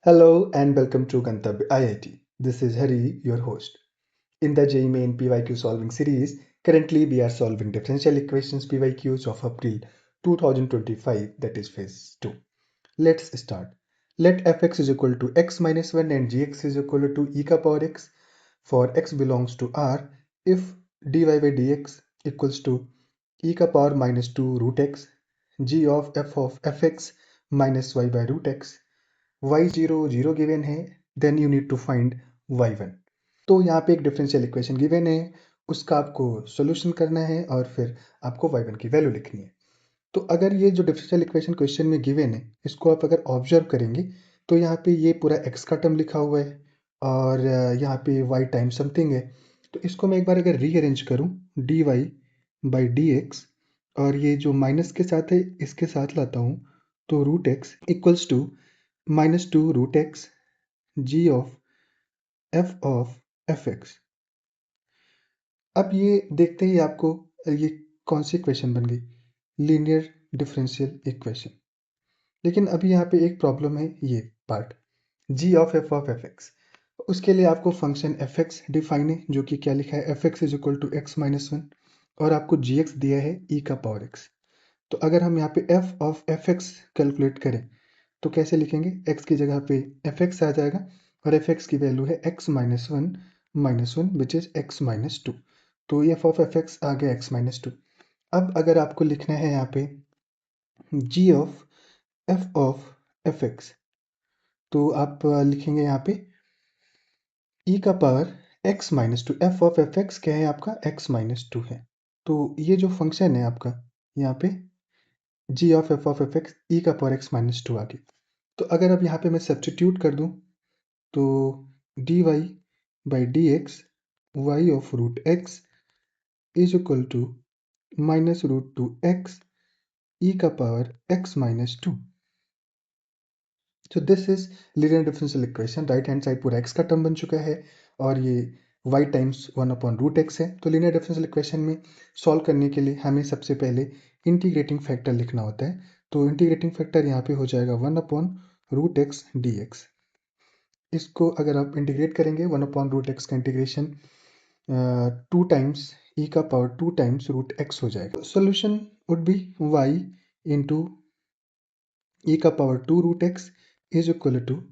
Hello and welcome to Gantavya IIT. This is Hari, your host. In the JEE Main PYQ solving series, currently we are solving differential equations PYQs of April 2025, that is phase 2. Let's start. Let fx is equal to x minus 1 and gx is equal to e ka power x for x belongs to R if dy by dx equals to e ka power minus 2 root x, g of fx minus y by root x, y0 0 given है, then you need to find y1। तो यहाँ पे एक differential equation given है, उसका आपको solution करना है और फिर आपको y1 की वैल्यू लिखनी है। तो अगर ये जो डिफरेंशियल इक्वेशन क्वेश्चन में गिवन है, इसको आप अगर ऑब्जर्व करेंगे तो यहाँ पे ये पूरा x का टर्म लिखा हुआ है और यहाँ पे y टाइम समथिंग है। तो इसको मैं एक बार अगर रीअरेंज करूँ dy बाई dx और ये जो माइनस के साथ है इसके साथ लाता हूँ तो root x equals to minus 2 root x g of fx। अब ये देखते ही आपको ये कौन सी इक्वेशन बन गई, लीनियर डिफरेंशियल इक्वेशन। लेकिन अभी यहाँ पे एक प्रॉब्लम है, ये पार्ट g of fx। उसके लिए आपको फंक्शन fx डिफाइन है, जो कि क्या लिखा है fx is equal to x minus 1 और आपको gx दिया है e का पावर x। तो अगर हम यहाँ पे f of fx कैलकुलेट करें तो कैसे लिखेंगे, x की जगह पे fx आ जाएगा और fx की वैल्यू है x minus one which is x minus 2। तो ये f ऑफ fx आ गया x माइनस 2। अब अगर आपको लिखना है यहाँ पे g of f of fx तो आप लिखेंगे यहाँ पे e का power x minus 2। f of fx क्या है आपका, x माइनस 2 है। तो ये जो फंक्शन है आपका यहाँ पे g ऑफ fx e का पावर x माइनस 2 आ गया। तो अगर अब यहाँ पे मैं सब्स्टिट्यूट कर दूँ तो dy by D X Y of root X is equal to minus root two X E का power X minus 2। So this is linear differential equation. Right hand side पूरा एक्स का टर्म बन चुका है और ये y times 1 upon root X है। तो लीनियर डिफरेंशियल इक्वेशन में सॉल्व करने के लिए हमें सबसे पहले इंटीग्रेटिंग फैक्टर लिखना होता है। तो इंटीग्रेटिंग फैक्टर यहाँ पे हो जाएगा 1 upon root X D X. इसको अगर आप इंटीग्रेट करेंगे 1 अपॉन रूट एक्स का इंटीग्रेशन 2 टाइम्स ई का पावर 2 टाइम्स रूट एक्स हो जाएगा। Solution would be Y into E का power 2 root X is equal to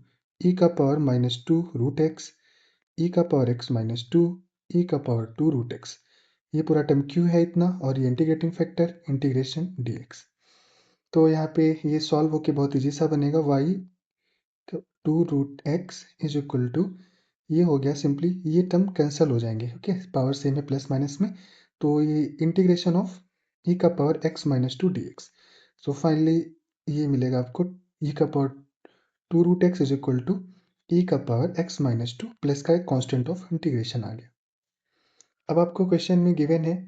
E का power minus 2 root X E का पावर एक्स माइनस 2 ई का power 2 root x. ये पूरा term Q है इतना और ये integrating factor integration D x. तो यहाँ पे ये सॉल्व होके बहुत ईजी सा बनेगा, Y 2 root X is equal to ये हो गया सिंपली, ये टर्म कैंसिल हो जाएंगे, ओके पावर सेम है प्लस माइनस में। तो ये इंटीग्रेशन ऑफ ई का power X minus 2 D X. So finally ये मिलेगा आपको ई का power 2 root X is equal to E का पावर एक्स माइनस 2 प्लस का एक कॉन्स्टेंट ऑफ इंटीग्रेशन आ गया। अब आपको क्वेश्चन में गिवन है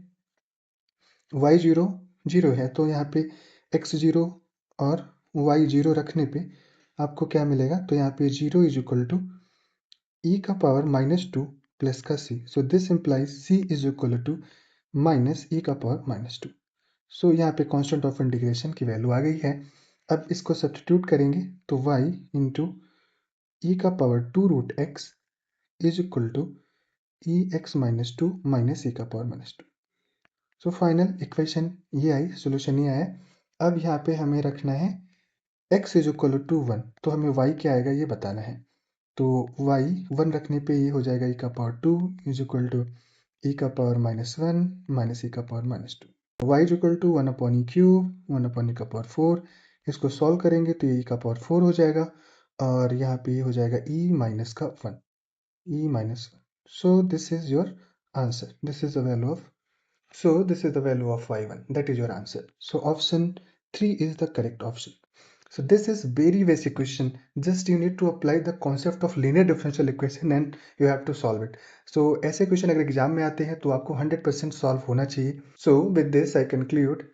y0 0 है, तो यहाँ पे x0 और y0 रखने पे आपको क्या मिलेगा, तो यहाँ पे 0 इज इक्वल टू ई का पावर माइनस 2 प्लस का c। So this implies c is equal to minus E का पावर माइनस 2। सो यहाँ पे कांस्टेंट ऑफ इंटीग्रेशन की वैल्यू आ गई है। अब इसको सब्स्टिट्यूट करेंगे तो y इंटू ई का power 2 root X is equal to E X minus 2 minus E का power minus 2। So final equation ये आई, सोल्यूशन ये आया। अब यहाँ पे हमें रखना है x इज इक्वल टू 1, तो हमें y क्या आएगा ये बताना है। तो y 1 रखने पे ये हो जाएगा ई का power 2 is equal to E का पावर माइनस 1 माइनस ई का power minus 2। y is equal to 1 upon E cube 1 upon E का पावर 4। इसको सॉल्व करेंगे तो ये ई का पावर 4 हो जाएगा और यहाँ पे ये हो जाएगा ई माइनस का 1, E minus 1। So this is your answer, this is the value of, so this is the value of y1, that is your answer. So option 3 is the correct option. So this is very basic question, just you need to apply the concept of linear differential equation and you have to solve it. So ऐसे question अगर exam में आते हैं तो आपको 100% solve होना चाहिए। So with this I conclude,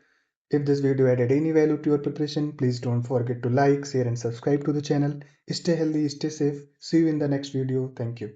if this video added any value to your preparation, please don't forget to like, share and subscribe to the channel. Stay healthy, stay safe. See you in the next video. Thank you.